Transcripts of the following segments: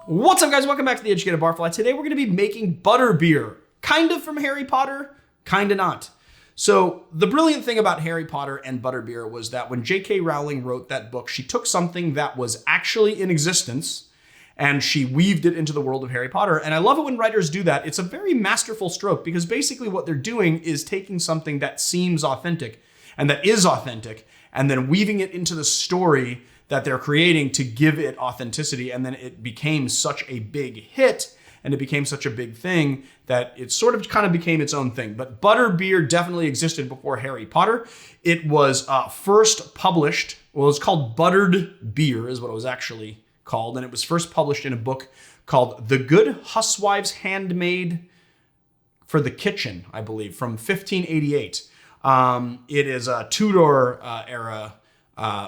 What's up, guys? Welcome back to the Educated Barfly. Today we're going to be making butterbeer. Kind of from Harry Potter, kind of not. So the brilliant thing about Harry Potter and butterbeer was that when J.K. Rowling wrote that book, she took something that was actually in existence and she weaved it into the world of Harry Potter. And I love it when writers do that. It's a very masterful stroke because basically what they're doing is taking something that seems authentic and that is authentic and then weaving it into the story that they're creating to give it authenticity. And then it became such a big hit and it became such a big thing that it sort of kind of became its own thing. But butterbeer definitely existed before Harry Potter. It was first published, well, it's called Buttered Beer is what it was actually called. And it was first published in a book called The Good Huswifes Handmaide for the Kitchin, I believe, from 1588. It is a Tudor era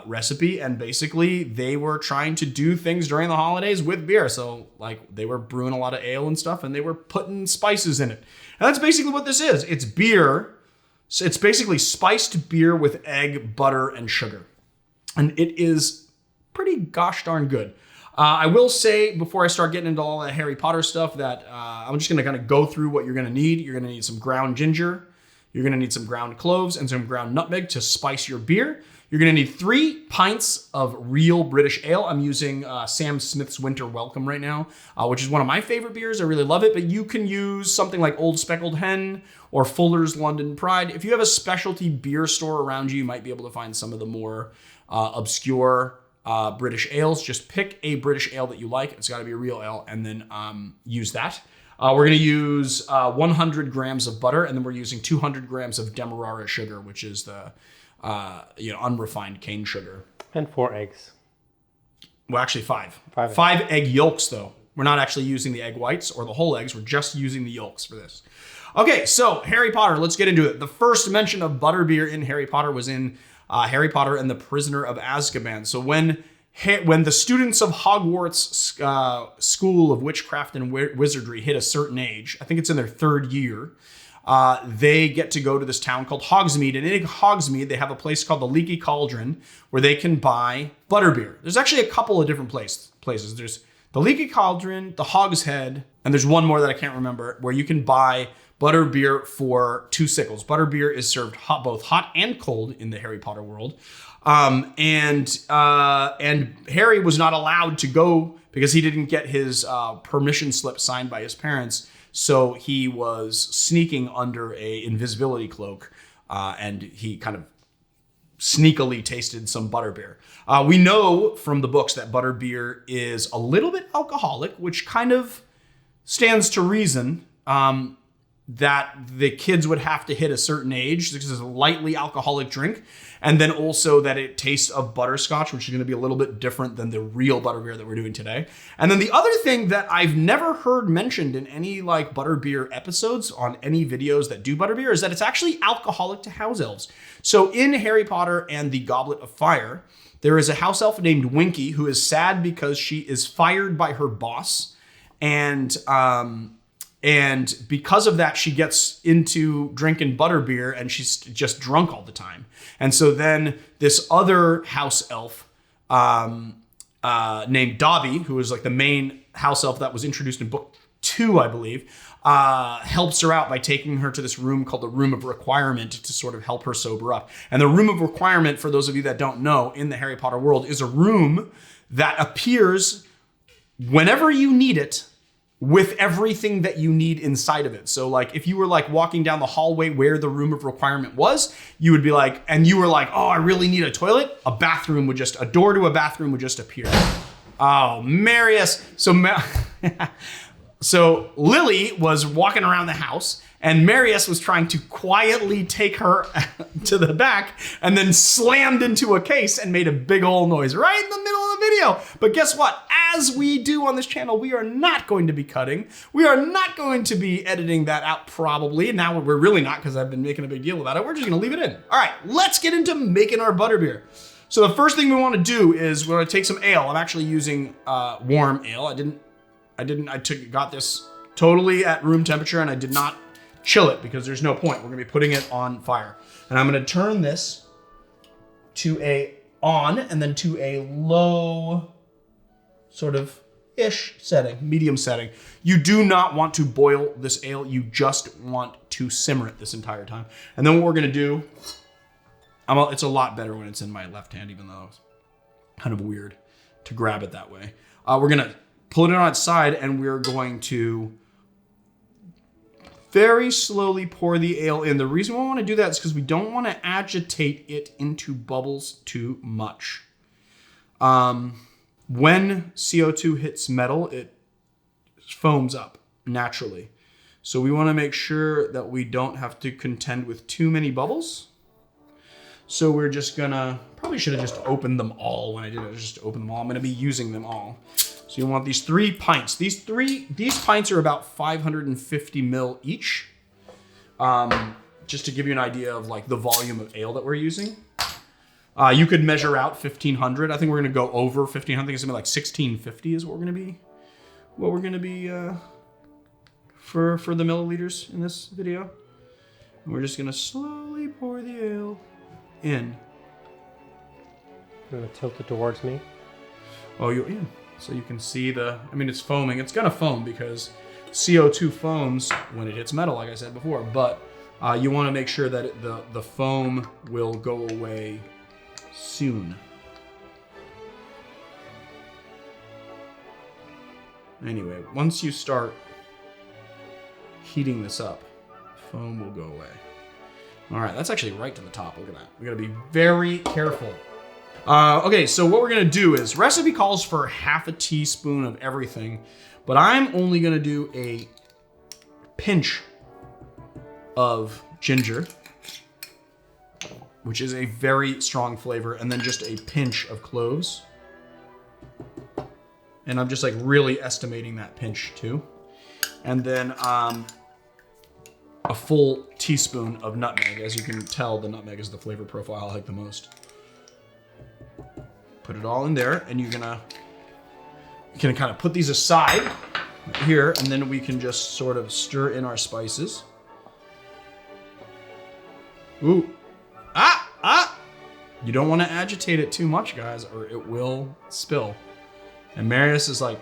recipe, and basically they were trying to do things during the holidays with beer. So like they were brewing a lot of ale and stuff, and they were putting spices in it. And that's basically what this is. It's beer. So it's basically spiced beer with egg, butter, and sugar. And it is pretty gosh darn good. I will say before I start getting into all that Harry Potter stuff that I'm just going to kind of go through what you're going to need. You're going to need some ground ginger. You're going to need some ground cloves and some ground nutmeg to spice your beer. You're going to need 3 pints of real British ale. I'm using Sam Smith's Winter Welcome right now, which is one of my favorite beers. I really love it, but you can use something like Old Speckled Hen or Fuller's London Pride. If you have a specialty beer store around you, you might be able to find some of the more obscure British ales. Just pick a British ale that you like. It's got to be a real ale, and then use that. We're going to use 100 grams of butter, and then we're using 200 grams of Demerara sugar, which is the unrefined cane sugar. And 4 eggs. Well, actually 5. 5 egg yolks, though. We're not actually using the egg whites or the whole eggs. We're just using the yolks for this. Okay, so Harry Potter, let's get into it. The first mention of butterbeer in Harry Potter was in Harry Potter and the Prisoner of Azkaban. So when the students of Hogwarts School of Witchcraft and Wizardry hit a certain age, I think it's in their 3rd year, they get to go to this town called Hogsmeade. And in Hogsmeade, they have a place called the Leaky Cauldron where they can buy butterbeer. There's actually a couple of different places. There's the Leaky Cauldron, the Hogs Head, and there's one more that I can't remember where you can buy butterbeer for 2 sickles. Butterbeer is served both hot and cold in the Harry Potter world. And Harry was not allowed to go because he didn't get his permission slip signed by his parents. So he was sneaking under a invisibility cloak, and he kind of sneakily tasted some butterbeer. We know from the books that butterbeer is a little bit alcoholic, which kind of stands to reason. That the kids would have to hit a certain age because it's a lightly alcoholic drink. And then also that it tastes of butterscotch, which is going to be a little bit different than the real butterbeer that we're doing today. And then the other thing that I've never heard mentioned in any like butterbeer episodes on any videos that do butterbeer is that it's actually alcoholic to house elves. So in Harry Potter and the Goblet of Fire, there is a house elf named Winkie who is sad because she is fired by her boss. And because of that, she gets into drinking butterbeer and she's just drunk all the time. And so then this other house elf named Dobby, who is like the main house elf that was introduced in book 2, I believe, helps her out by taking her to this room called the Room of Requirement to sort of help her sober up. And the Room of Requirement, for those of you that don't know, in the Harry Potter world, is a room that appears whenever you need it, with everything that you need inside of it. So like if you were like walking down the hallway where the Room of Requirement was, you would be like, and you were like, oh, I really need a toilet. A door to a bathroom would just appear. Oh, Marius. So Lily was walking around the house and Marius was trying to quietly take her to the back and then slammed into a case and made a big old noise right in the middle of the video. But guess what? As we do on this channel, we are not going to be cutting. We are not going to be editing that out probably. Now we're really not because I've been making a big deal about it. We're just going to leave it in. All right, let's get into making our butterbeer. So the first thing we want to do is we're going to take some ale. I'm actually using warm ale. I got this totally at room temperature and I did not chill it because there's no point. We're gonna be putting it on fire. And I'm gonna turn this to a on and then to a low sort of medium-ish setting, medium setting. You do not want to boil this ale. You just want to simmer it this entire time. And then what we're going to do, it's a lot better when it's in my left hand, even though it's kind of weird to grab it that way. We're going to pull it on its side, and we're going to very slowly pour the ale in. The reason we want to do that is because we don't want to agitate it into bubbles too much. When CO2 hits metal, it foams up naturally. So we want to make sure that we don't have to contend with too many bubbles. So we're just gonna, probably should have just opened them all when I did it. Just open them all. I'm gonna be using them all. So you want these 3 pints. These pints are about 550 mil each. Just to give you an idea of like the volume of ale that we're using. You could measure out 1,500. I think we're gonna go over 1,500. I think it's gonna be like 1,650 is what we're gonna be for the milliliters in this video. And we're just gonna slowly pour the ale in. I'm gonna tilt it towards me. Oh, you're in. So you can see it's foaming. It's gonna foam because CO2 foams when it hits metal, like I said before. But you want to make sure that the foam will go away soon. Anyway, once you start heating this up, foam will go away. All right, that's actually right to the top. Look at that. We gotta be very careful. Okay, so what we're gonna do is, recipe calls for half a teaspoon of everything, but I'm only gonna do a pinch of ginger, which is a very strong flavor, and then just a pinch of cloves. And I'm just like really estimating that pinch too. And then a full teaspoon of nutmeg. As you can tell, the nutmeg is the flavor profile I like the most. Put it all in there, and you can kind of put these aside here, and then we can just sort of stir in our spices. Ooh. You don't want to agitate it too much, guys, or it will spill. And Marius is like,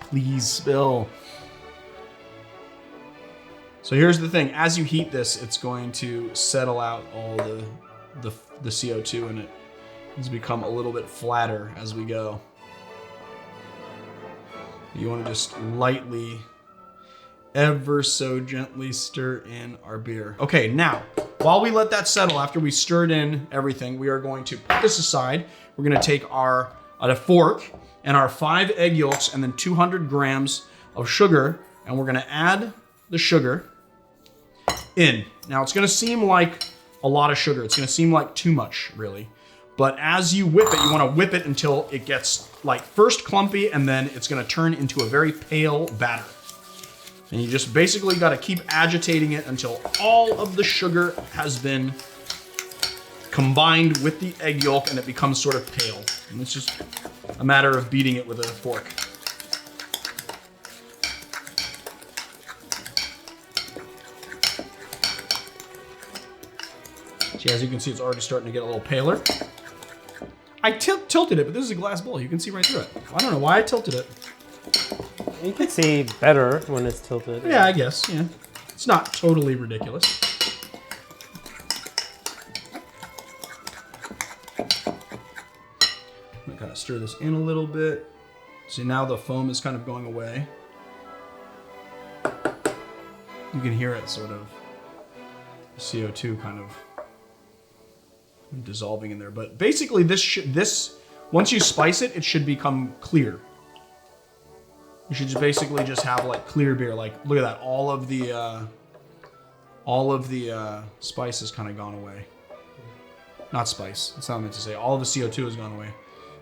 please spill. So here's the thing. As you heat this, it's going to settle out all the CO2 in it. It's become a little bit flatter as we go. You want to just lightly, ever so gently stir in our beer. Okay, now, while we let that settle, after we stirred in everything, we are going to put this aside. We're going to take a fork and our 5 egg yolks and then 200 grams of sugar, and we're going to add the sugar in. Now, it's going to seem like a lot of sugar. It's going to seem like too much, really. But as you whip it, you want to whip it until it gets like first clumpy, and then it's going to turn into a very pale batter. And you just basically got to keep agitating it until all of the sugar has been combined with the egg yolk and it becomes sort of pale. And it's just a matter of beating it with a fork. See, as you can see, it's already starting to get a little paler. I tilted it, but this is a glass bowl. You can see right through it. I don't know why I tilted it. You can see better when it's tilted. Yeah, I guess, yeah. It's not totally ridiculous. I'm gonna kind of stir this in a little bit. See, now the foam is kind of going away. You can hear it sort of, the CO2 kind of dissolving in there. But basically this once you spice it, it should become clear. You should just basically just have like clear beer. Like, look at that. All of the spice has kind of gone away. Not spice. That's not what I meant to say. All of the CO2 has gone away.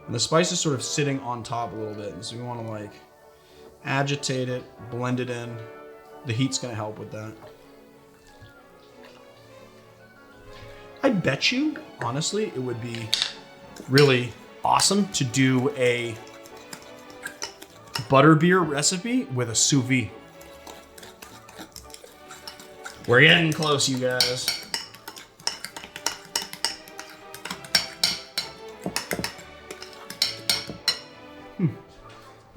And the spice is sort of sitting on top a little bit. And so we want to like agitate it, blend it in. The heat's going to help with that. I bet you, honestly, it would be really awesome to do a butterbeer recipe with a sous vide. We're getting close, you guys.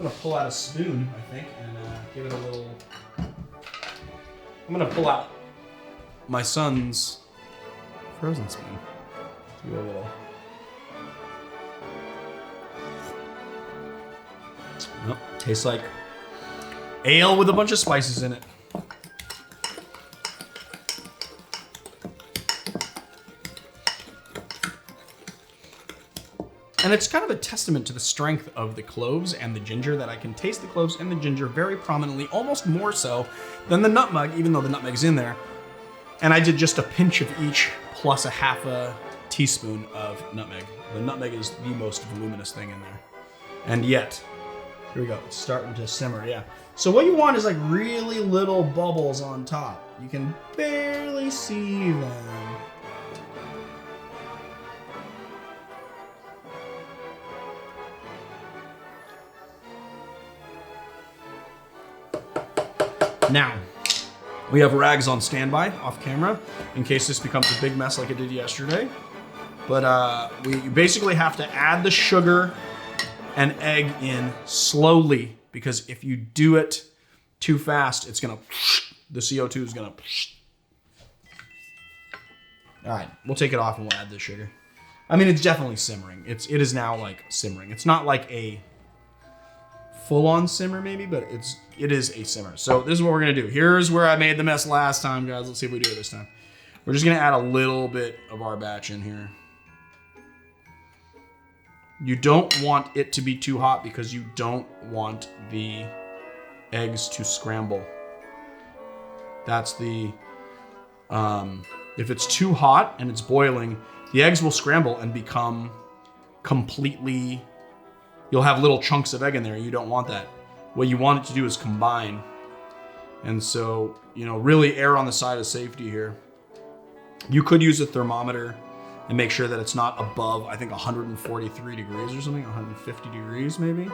gonna pull out a spoon, I think, and give it a little. I'm gonna pull out my son's frozen spoon. Do a little. Well, tastes like ale with a bunch of spices in it. And it's kind of a testament to the strength of the cloves and the ginger that I can taste the cloves and the ginger very prominently, almost more so than the nutmeg, even though the nutmeg's in there. And I did just a pinch of each plus a half a teaspoon of nutmeg. The nutmeg is the most voluminous thing in there. And yet, here we go, it's starting to simmer, yeah. So what you want is like really little bubbles on top. You can barely see them. Now, we have rags on standby, off camera, in case this becomes a big mess like it did yesterday. But you basically have to add the sugar and egg in slowly, because if you do it too fast, it's gonna, the CO2 is gonna. All right, we'll take it off and we'll add the sugar. I mean, it's definitely simmering. It is now like simmering. It's not like a full-on simmer maybe, but it is a simmer. So this is what we're gonna do. Here's where I made the mess last time, guys. Let's see if we do it this time. We're just gonna add a little bit of our batch in here. You don't want it to be too hot because you don't want the eggs to scramble. That's the, if it's too hot and it's boiling, the eggs will scramble and become completely, you'll have little chunks of egg in there. You don't want that. What you want it to do is combine. And so, you know, really err on the side of safety here. You could use a thermometer and make sure that it's not above, I think, 143 degrees or something, 150 degrees maybe.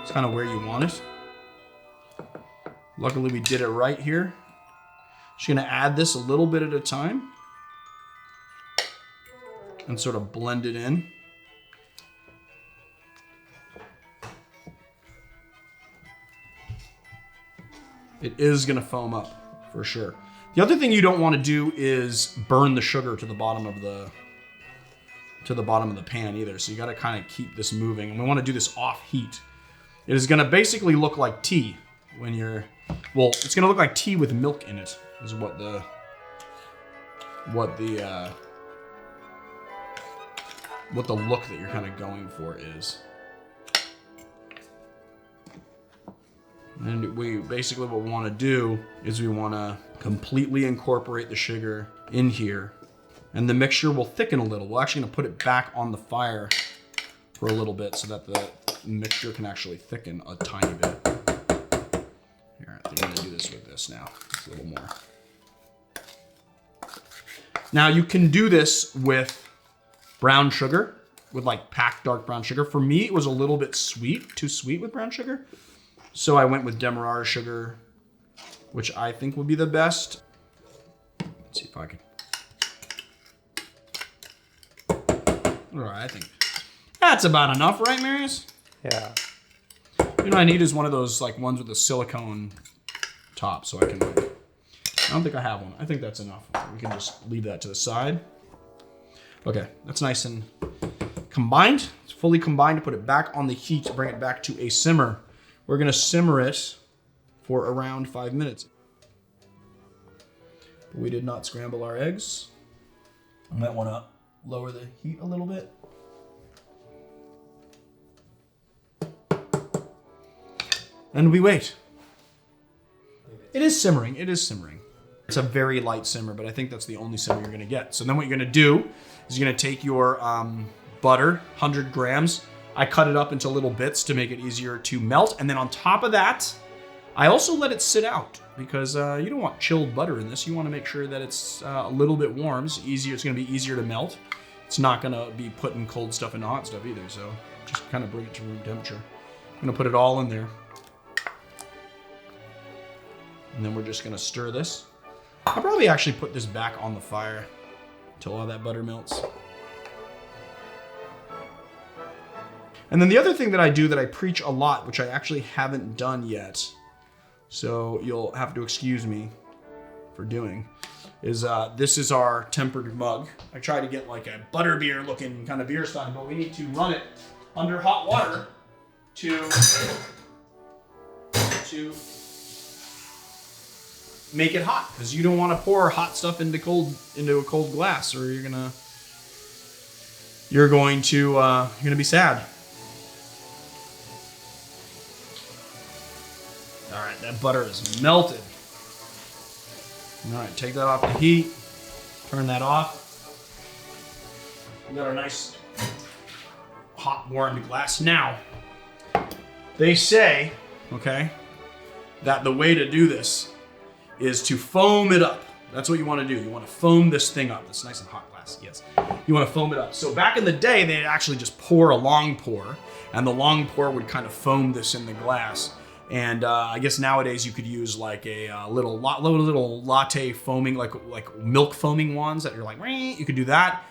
It's kind of where you want it. Luckily, we did it right here. Just gonna add this a little bit at a time and sort of blend it in. It is gonna foam up for sure. The other thing you don't want to do is burn the sugar to the bottom of the pan either. So you got to kind of keep this moving, and we want to do this off heat. It is going to basically look like tea when you're, well, it's going to look like tea with milk in it is what the look that you're kind of going for is. And we basically, what we want to do is we want to completely incorporate the sugar in here, and the mixture will thicken a little. We're actually going to put it back on the fire for a little bit so that the mixture can actually thicken a tiny bit. Here, I think I'm going to do this with this now. Just a little more. Now you can do this with brown sugar, with like packed dark brown sugar. For me, it was a little bit sweet, too sweet with brown sugar. So I went with Demerara sugar, which I think would be the best. Let's see if I can. All right, I think that's about enough, right, Marius? Yeah. You know, I need is one of those like ones with a silicone top, so I can. I don't think I have one. I think that's enough. We can just leave that to the side. Okay, that's nice and combined. It's fully combined. To put it back on the heat to bring it back to a simmer. We're gonna simmer it for around 5 minutes. But we did not scramble our eggs. I might wanna lower the heat a little bit. And we wait. It is simmering, it is simmering. It's a very light simmer, but I think that's the only simmer you're gonna get. So then what you're gonna do is you're gonna take your butter, 100 grams. I cut it up into little bits to make it easier to melt. And then on top of that, I also let it sit out because you don't want chilled butter in this. You want to make sure that it's a little bit warm. It's easier. It's going to be easier to melt. It's not going to be putting cold stuff into hot stuff either. So just kind of bring it to room temperature. I'm going to put it all in there. And then we're just going to stir this. I'll probably actually put this back on the fire until all that butter melts. And then the other thing that I do that I preach a lot, which I actually haven't done yet, so you'll have to excuse me for doing, is this is our tempered mug. I try to get like a butterbeer looking kind of beer stein, but we need to run it under hot water to make it hot, because you don't want to pour hot stuff into a cold glass, or you're going to be sad. All right, that butter is melted. All right, take that off the heat. Turn that off. We got our nice hot warmed glass. Now, they say, okay, that the way to do this is to foam it up. That's what you want to do. You want to foam this thing up. It's nice and hot glass, yes. You want to foam it up. So back in the day, they'd actually just pour a long pour, and the long pour would kind of foam this in the glass. And I guess nowadays you could use like a little latte foaming, like milk foaming wands that you're like, you could do that.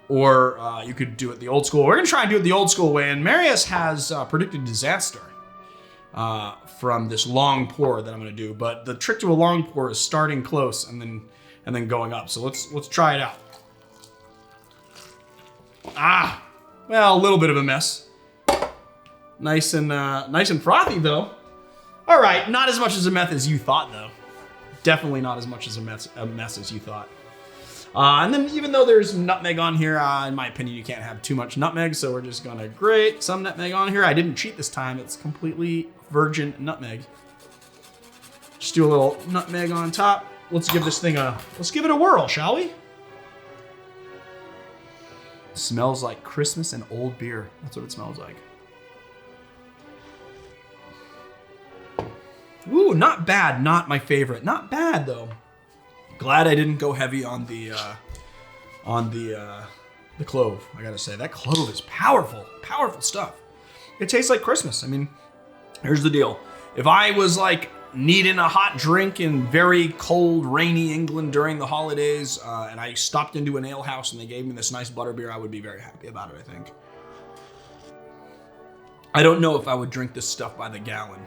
Or you could do it the old school. We're gonna try and do it the old school way. And Marius has predicted disaster from this long pour that I'm gonna do. But the trick to a long pour is starting close and then going up. So let's try it out. Well, a little bit of a mess. Nice and frothy though. All right, not as much as a mess as you thought though. Definitely not as much as a mess as you thought. And then even though there's nutmeg on here, in my opinion, you can't have too much nutmeg, so we're just gonna grate some nutmeg on here. I didn't cheat this time, it's completely virgin nutmeg. Just do a little nutmeg on top. Let's give it a whirl, shall we? It smells like Christmas and old beer. That's what it smells like. Ooh, not bad. Not my favorite. Not bad though. Glad I didn't go heavy on the clove. I gotta say that clove is powerful. Powerful stuff. It tastes like Christmas. I mean, here's the deal. If I was like needing a hot drink in very cold, rainy England during the holidays, and I stopped into an ale house and they gave me this nice butterbeer, I would be very happy about it. I think. I don't know if I would drink this stuff by the gallon.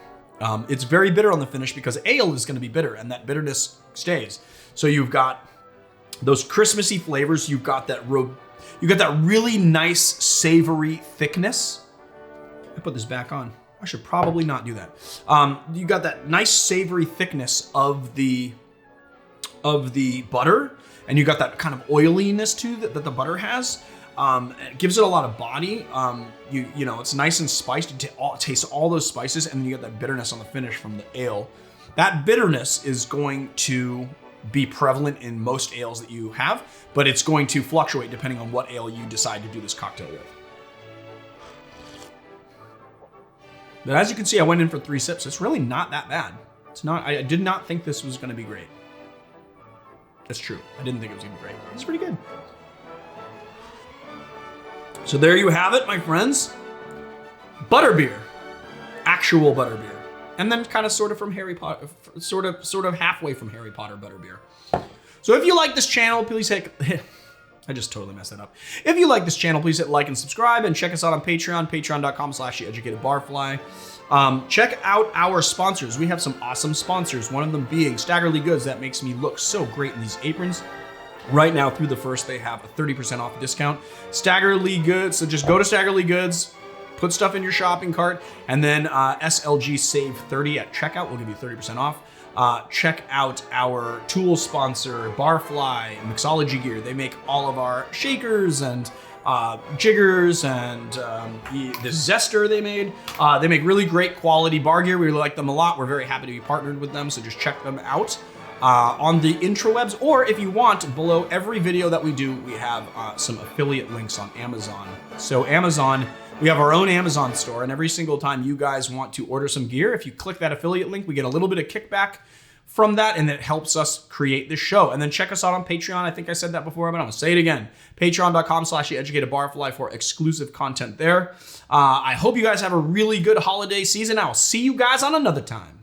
It's very bitter on the finish because ale is going to be bitter, and that bitterness stays. So you've got those Christmassy flavors. You've got that really nice savory thickness. I put this back on. I should probably not do that. You got that nice savory thickness of the butter, and you got that kind of oiliness too that the butter has. It gives it a lot of body. You know, it's nice and spiced. You taste all those spices, and then you get that bitterness on the finish from the ale. That bitterness is going to be prevalent in most ales that you have, but it's going to fluctuate depending on what ale you decide to do this cocktail with. But as you can see, I went in for 3 sips. It's really not that bad. It's not. I did not think this was going to be great. That's true. I didn't think it was going to be great. It's pretty good. So there you have it, my friends. Butterbeer. Actual butterbeer. And then kind of sort of from Harry Potter, sort of halfway from Harry Potter Butterbeer. So if you like this channel, please hit, I just totally messed that up. If you like this channel, please hit like and subscribe, and check us out on Patreon, patreon.com/theeducatedbarfly. Check out our sponsors. We have some awesome sponsors, one of them being Staggerly Goods. That makes me look so great in these aprons. Right now, through the 1st, they have a 30% off discount. Staggerly Goods, so just go to Staggerly Goods, put stuff in your shopping cart, and then SLG Save 30 at checkout will give you 30% off. Check out our tool sponsor, Barfly Mixology Gear. They make all of our shakers and jiggers and the zester they made. They make really great quality bar gear. We really like them a lot. We're very happy to be partnered with them, so just check them out. On the intrawebs, or if you want, below every video that we do, we have some affiliate links on Amazon. So Amazon, we have our own Amazon store, and every single time you guys want to order some gear, if you click that affiliate link, we get a little bit of kickback from that, and it helps us create this show. And then check us out on Patreon. I think I said that before, but I'm gonna say it again. Patreon.com/theeducatedbarfly for exclusive content there. I hope you guys have a really good holiday season. I'll see you guys on another time.